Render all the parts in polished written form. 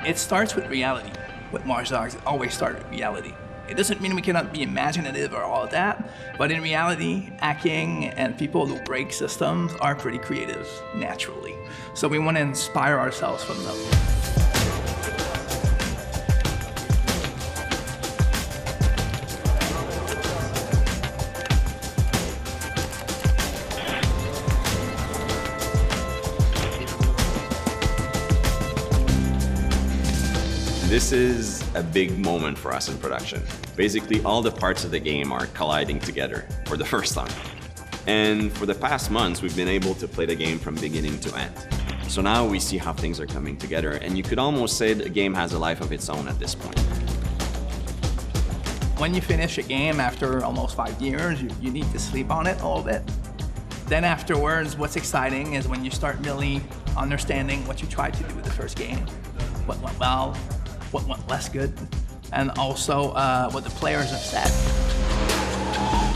It starts with reality. With Watch Dogs, it always started with reality. It doesn't mean we cannot be imaginative or all of that, but in reality, hacking and people who break systems are pretty creative naturally. So we want to inspire ourselves from them. This is a big moment for us in production. Basically, all the parts of the game are colliding together for the first time. And for the past months, we've been able to play the game from beginning to end. So now we see how things are coming together, and you could almost say the game has a life of its own at this point. When you finish a game after almost 5 years, you need to sleep on it a little bit. Then afterwards, what's exciting is when you start really understanding what you tried to do with the first game. What went well, what went less good, and also what the players have said.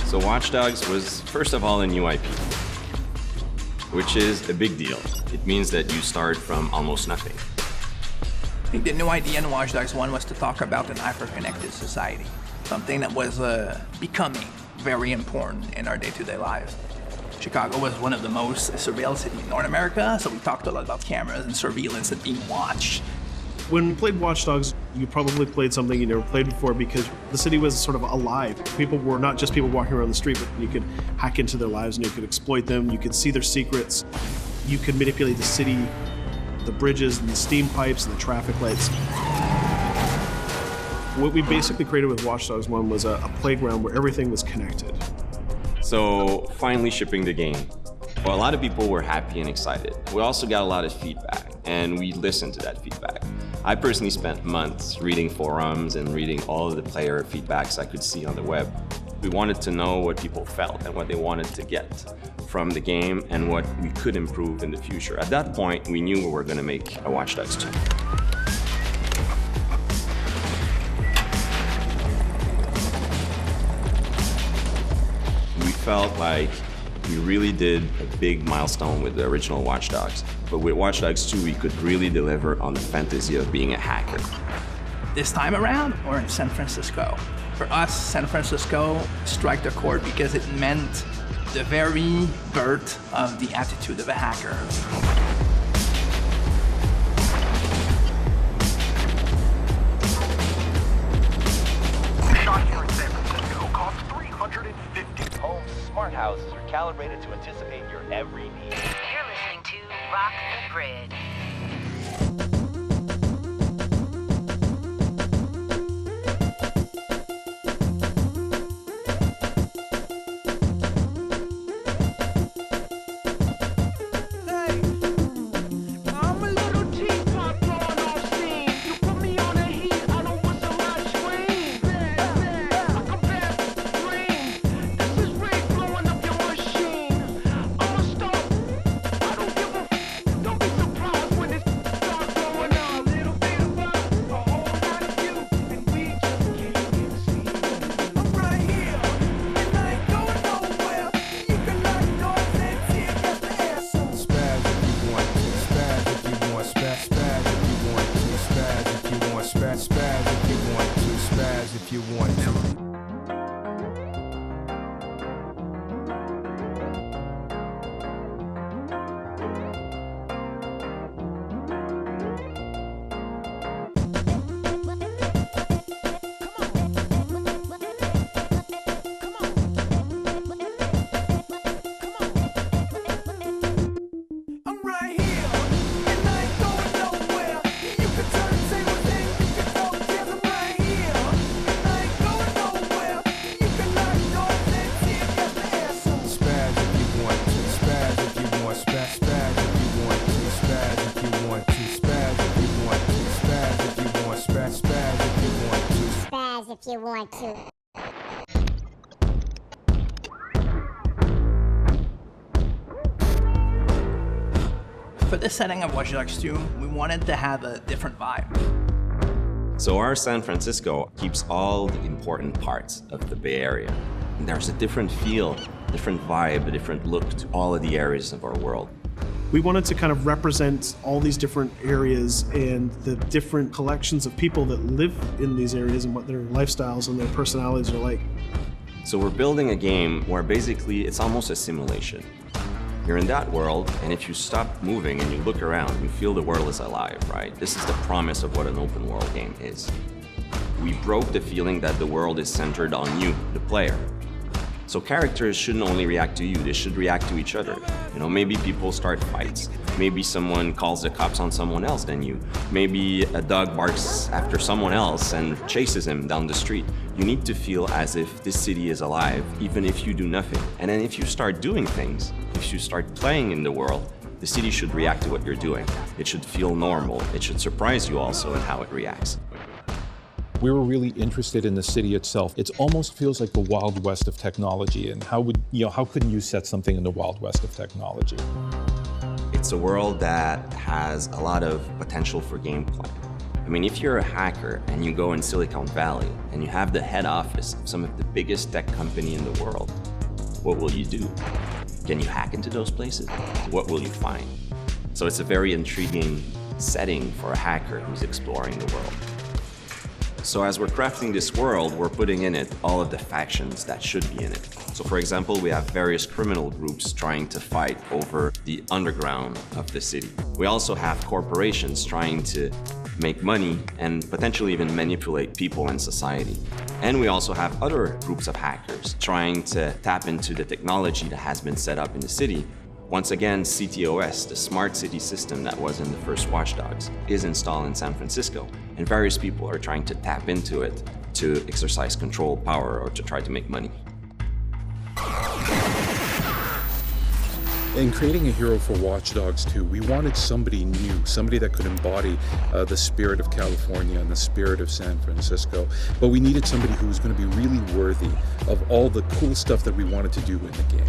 So Watch Dogs was, first of all, a new IP, which is a big deal. It means that you start from almost nothing. I think the new idea in Watch Dogs 1 was to talk about an hyper-connected society, something that was becoming very important in our day-to-day lives. Chicago was one of the most surveilled cities in North America, so we talked a lot about cameras and surveillance and being watched. When you played Watch Dogs, you probably played something you never played before because the city was sort of alive. People were not just people walking around the street, but you could hack into their lives and you could exploit them, you could see their secrets, you could manipulate the city, the bridges and the steam pipes and the traffic lights. What we basically created with Watch Dogs 1 was a playground where everything was connected. So finally shipping the game. Well, a lot of people were happy and excited. We also got a lot of feedback, and we listened to that feedback. I personally spent months reading forums and reading all of the player feedbacks I could see on the web. We wanted to know what people felt and what they wanted to get from the game and what we could improve in the future. At that point, we knew we were going to make a Watch Dogs 2. We felt like we really did a big milestone with the original Watch Dogs. But with Watch Dogs 2, we could really deliver on the fantasy of being a hacker. This time around, we're in San Francisco. For us, San Francisco struck the chord because it meant the very birth of the attitude of a hacker. Shot here in San Francisco costs $350. Homes, smart houses are calibrated to anticipate your every need. You're listening to Rock the Grid. If you want to. For this setting of Watch Dogs 2, we wanted to have a different vibe. So our San Francisco keeps all the important parts of the Bay Area. And there's a different feel, different vibe, a different look to all of the areas of our world. We wanted to kind of represent all these different areas and the different collections of people that live in these areas and what their lifestyles and their personalities are like. So we're building a game where basically it's almost a simulation. You're in that world, and if you stop moving and you look around, you feel the world is alive, right? This is the promise of what an open world game is. We broke the feeling that the world is centered on you, the player. So characters shouldn't only react to you, they should react to each other. You know, maybe people start fights. Maybe someone calls the cops on someone else than you. Maybe a dog barks after someone else and chases him down the street. You need to feel as if this city is alive, even if you do nothing. And then if you start doing things, if you start playing in the world, the city should react to what you're doing. It should feel normal. It should surprise you also in how it reacts. We were really interested in the city itself. It almost feels like the Wild West of technology. And how couldn't you set something in the Wild West of technology? It's a world that has a lot of potential for gameplay. I mean, if you're a hacker and you go in Silicon Valley and you have the head office of some of the biggest tech company in the world, what will you do? Can you hack into those places? What will you find? So it's a very intriguing setting for a hacker who's exploring the world. So as we're crafting this world, we're putting in it all of the factions that should be in it. So for example, we have various criminal groups trying to fight over the underground of the city. We also have corporations trying to make money and potentially even manipulate people and society. And we also have other groups of hackers trying to tap into the technology that has been set up in the city. Once again, CTOS, the smart city system that was in the first Watch Dogs, is installed in San Francisco, and various people are trying to tap into it to exercise control, power, or to try to make money. In creating a hero for Watch Dogs 2, we wanted somebody new, somebody that could embody the spirit of California and the spirit of San Francisco. But we needed somebody who was going to be really worthy of all the cool stuff that we wanted to do in the game.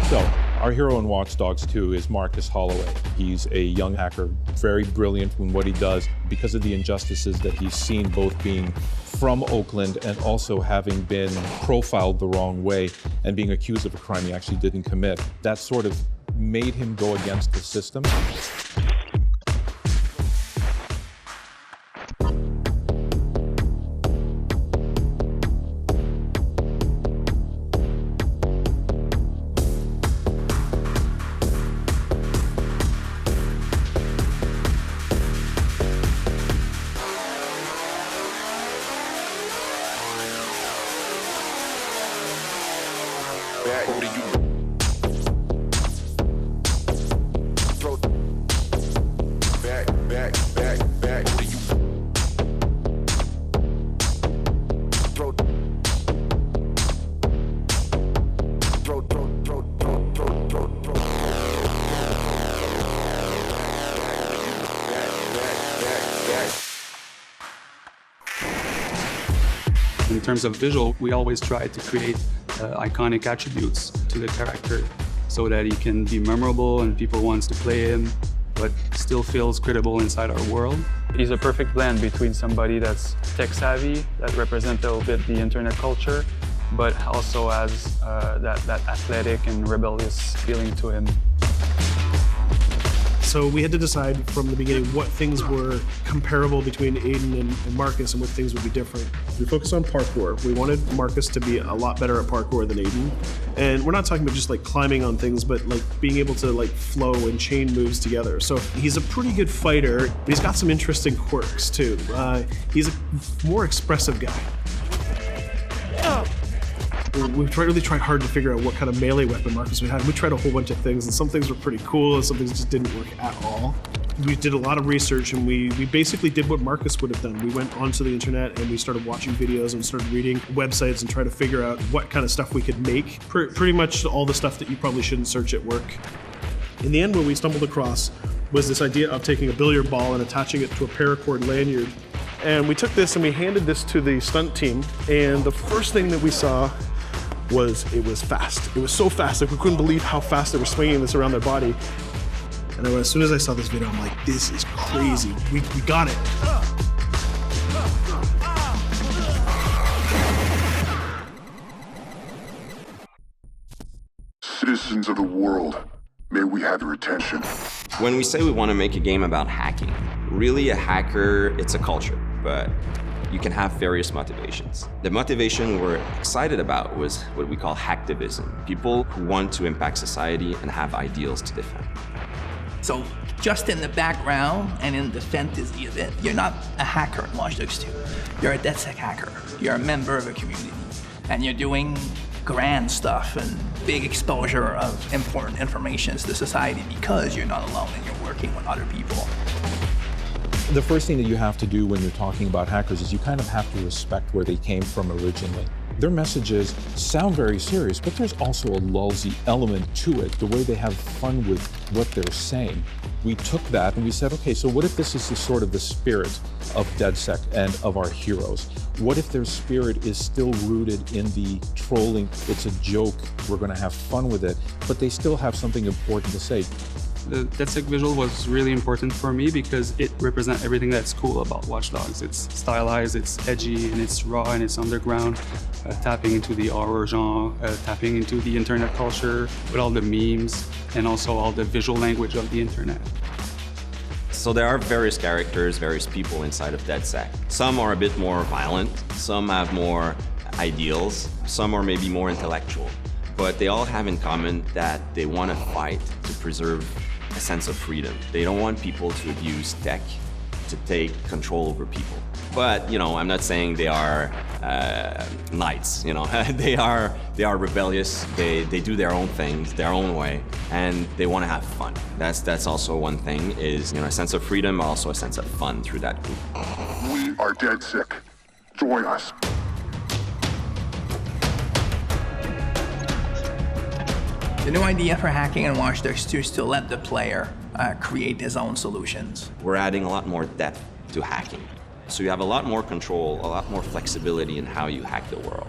So, our hero in Watch Dogs 2 is Marcus Holloway. He's a young hacker, very brilliant in what he does because of the injustices that he's seen, both being from Oakland and also having been profiled the wrong way and being accused of a crime he actually didn't commit. That sort of made him go against the system. In terms of visual, we always try to create iconic attributes to the character so that he can be memorable and people want to play him, but still feels credible inside our world. He's a perfect blend between somebody that's tech-savvy, that represents a little bit the internet culture, but also has that athletic and rebellious feeling to him. So we had to decide from the beginning what things were comparable between Aiden and Marcus and what things would be different. We focused on parkour. We wanted Marcus to be a lot better at parkour than Aiden. And we're not talking about just like climbing on things, but like being able to like flow and chain moves together. So he's a pretty good fighter, but he's got some interesting quirks too. He's a more expressive guy. We really tried hard to figure out what kind of melee weapon Marcus would have. We tried a whole bunch of things, and some things were pretty cool, and some things just didn't work at all. We did a lot of research, and we basically did what Marcus would have done. We went onto the internet, and we started watching videos and started reading websites and trying to figure out what kind of stuff we could make. Pretty much all the stuff that you probably shouldn't search at work. In the end, what we stumbled across was this idea of taking a billiard ball and attaching it to a paracord lanyard. And we took this and we handed this to the stunt team, and the first thing that we saw was it was fast. It was so fast, like we couldn't believe how fast they were swinging this around their body. And as soon as I saw this video, I'm like, this is crazy. We got it. Citizens of the world, may we have your attention. When we say we want to make a game about hacking, really a hacker, it's a culture, but you can have various motivations. The motivation we're excited about was what we call hacktivism, people who want to impact society and have ideals to defend. So just in the background and in the fantasy of it, you're not a hacker in Watch Dogs 2. You're a DedSec hacker. You're a member of a community. And you're doing grand stuff and big exposure of important information to society because you're not alone and you're working with other people. The first thing that you have to do when you're talking about hackers is you kind of have to respect where they came from originally. Their messages sound very serious, but there's also a lulzy element to it, the way they have fun with what they're saying. We took that and we said, okay, so what if this is the sort of the spirit of DedSec and of our heroes? What if their spirit is still rooted in the trolling, it's a joke, we're gonna have fun with it, but they still have something important to say. The DedSec visual was really important for me because it represents everything that's cool about Watch Dogs. It's stylized, it's edgy, and it's raw, and it's underground, tapping into the horror genre, tapping into the internet culture with all the memes, and also all the visual language of the internet. So there are various characters, various people inside of DedSec. Some are a bit more violent, some have more ideals, some are maybe more intellectual, but they all have in common that they want to fight to preserve a sense of freedom. They don't want people to abuse tech to take control over people. But, you know, I'm not saying they are knights, you know. they are rebellious, they do their own things, their own way, and they want to have fun. That's also one thing, is, you know, a sense of freedom, but also a sense of fun through that group. We are DedSec. Join us. The new idea for hacking in Watch Dogs 2 is to let the player create his own solutions. We're adding a lot more depth to hacking. So you have a lot more control, a lot more flexibility in how you hack the world.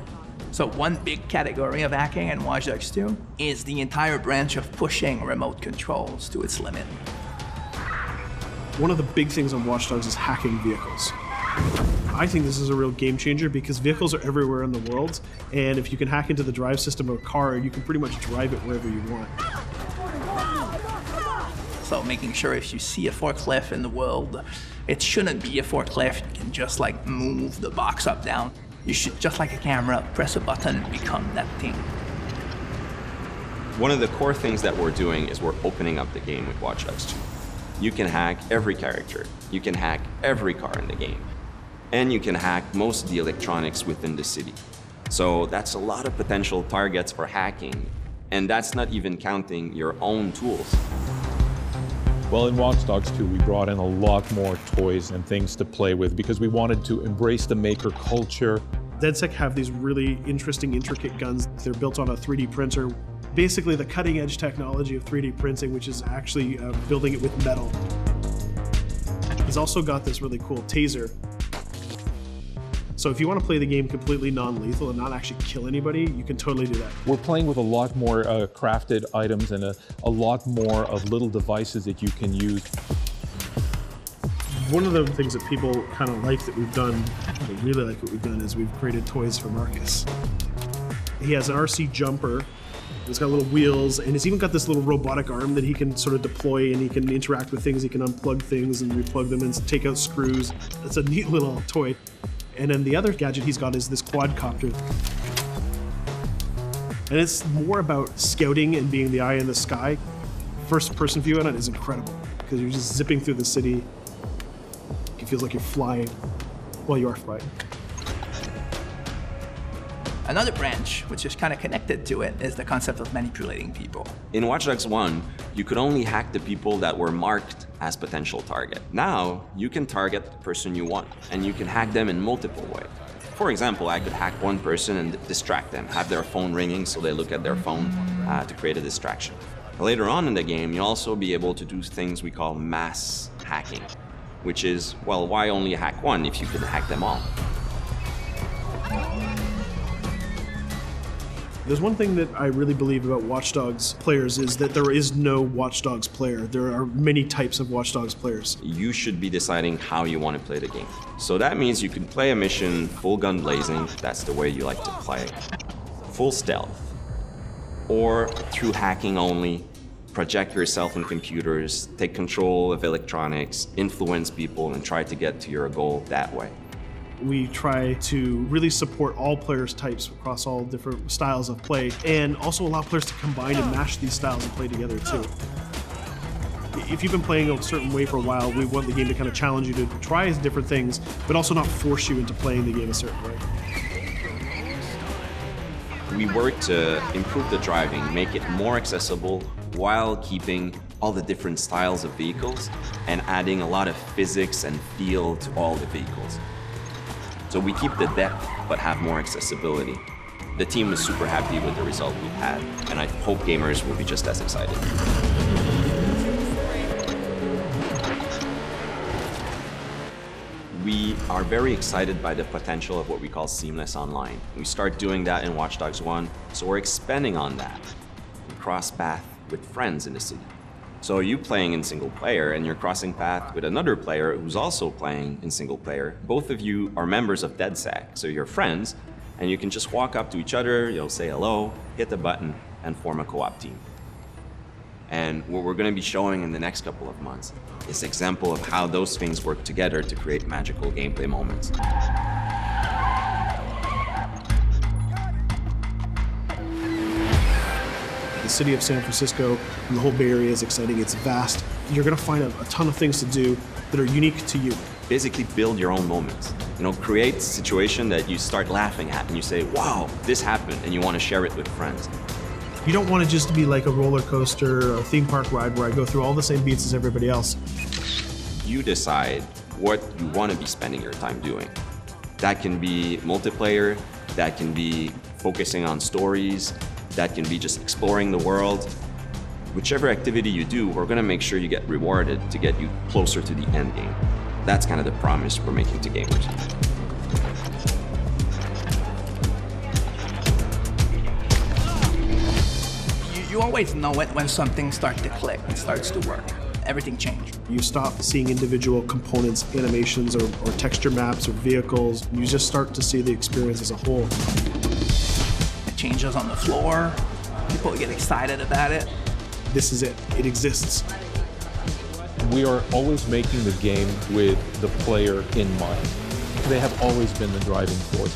So one big category of hacking in Watch Dogs 2 is the entire branch of pushing remote controls to its limit. One of the big things on Watch Dogs is hacking vehicles. I think this is a real game changer because vehicles are everywhere in the world, and if you can hack into the drive system of a car, you can pretty much drive it wherever you want. So making sure if you see a forklift in the world, it shouldn't be a forklift. You can just like move the box up, down. You should, just like a camera, press a button and become that thing. One of the core things that we're doing is we're opening up the game with Watch Dogs 2. You can hack every character. You can hack every car in the game. And you can hack most of the electronics within the city. So that's a lot of potential targets for hacking. And that's not even counting your own tools. Well, in Watch Dogs 2, we brought in a lot more toys and things to play with because we wanted to embrace the maker culture. DedSec have these really interesting, intricate guns. They're built on a 3D printer. Basically the cutting edge technology of 3D printing, which is actually building it with metal. He's also got this really cool taser. So if you want to play the game completely non-lethal and not actually kill anybody, you can totally do that. We're playing with a lot more crafted items and a lot more of little devices that you can use. One of the things that people kind of like that we've done, they really like what we've done, is we've created toys for Marcus. He has an RC jumper. It's got little wheels, and it's even got this little robotic arm that he can sort of deploy, and he can interact with things. He can unplug things and replug them and take out screws. It's a neat little toy. And then the other gadget he's got is this quadcopter. And it's more about scouting and being the eye in the sky. First person view on it is incredible because you're just zipping through the city. It feels like you're flying. Well, you are flying. Another branch, which is kind of connected to it, is the concept of manipulating people. In Watch Dogs 1, you could only hack the people that were marked as potential target. Now, you can target the person you want, and you can hack them in multiple ways. For example, I could hack one person and distract them, have their phone ringing so they look at their phone to create a distraction. Later on in the game, you'll also be able to do things we call mass hacking, which is, well, why only hack one if you can hack them all? There's one thing that I really believe about Watch Dogs players is that there is no Watch Dogs player. There are many types of Watch Dogs players. You should be deciding how you want to play the game. So that means you can play a mission full gun blazing, that's the way you like to play, full stealth, or through hacking only, project yourself in computers, take control of electronics, influence people, and try to get to your goal that way. We try to really support all players' types across all different styles of play, and also allow players to combine and mash these styles and play together too. If you've been playing a certain way for a while, we want the game to kind of challenge you to try different things, but also not force you into playing the game a certain way. We work to improve the driving, make it more accessible while keeping all the different styles of vehicles and adding a lot of physics and feel to all the vehicles. So we keep the depth, but have more accessibility. The team is super happy with the result we've had, and I hope gamers will be just as excited. We are very excited by the potential of what we call seamless online. We start doing that in Watch Dogs 1, so we're expanding on that. We cross path with friends in the city. So you playing in single player and you're crossing path with another player who's also playing in single player. Both of you are members of DedSec, so you're friends, and you can just walk up to each other, you'll say hello, hit the button, and form a co-op team. And what we're going to be showing in the next couple of months is an example of how those things work together to create magical gameplay moments. The city of San Francisco and the whole Bay Area is exciting. It's vast. You're going to find a ton of things to do that are unique to you. Basically build your own moments. You know, create a situation that you start laughing at and you say, wow, this happened, and you want to share it with friends. You don't want it just to be like a roller coaster or a theme park ride where I go through all the same beats as everybody else. You decide what you want to be spending your time doing. That can be multiplayer, that can be focusing on stories, that can be just exploring the world. Whichever activity you do, we're going to make sure you get rewarded to get you closer to the end game. That's kind of the promise we're making to gamers. You always know it when something starts to click, it starts to work. Everything changed. You stop seeing individual components, animations, or texture maps, or vehicles. You just start to see the experience as a whole. It changes on the floor. People get excited about it. This is it. It exists. We are always making the game with the player in mind. They have always been the driving force.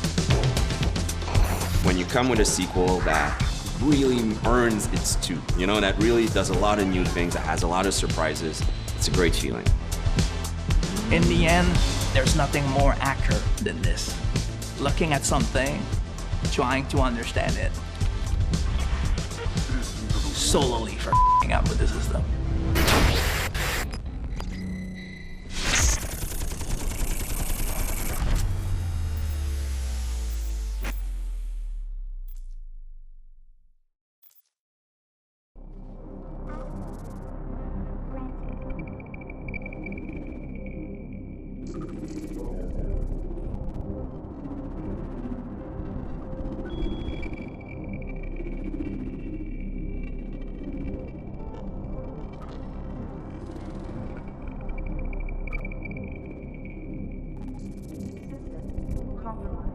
When you come with a sequel that really earns its due, that really does a lot of new things, that has a lot of surprises, it's a great feeling. In the end, there's nothing more accurate than this. Looking at something, trying to understand it, solely for up with the system. Compromise.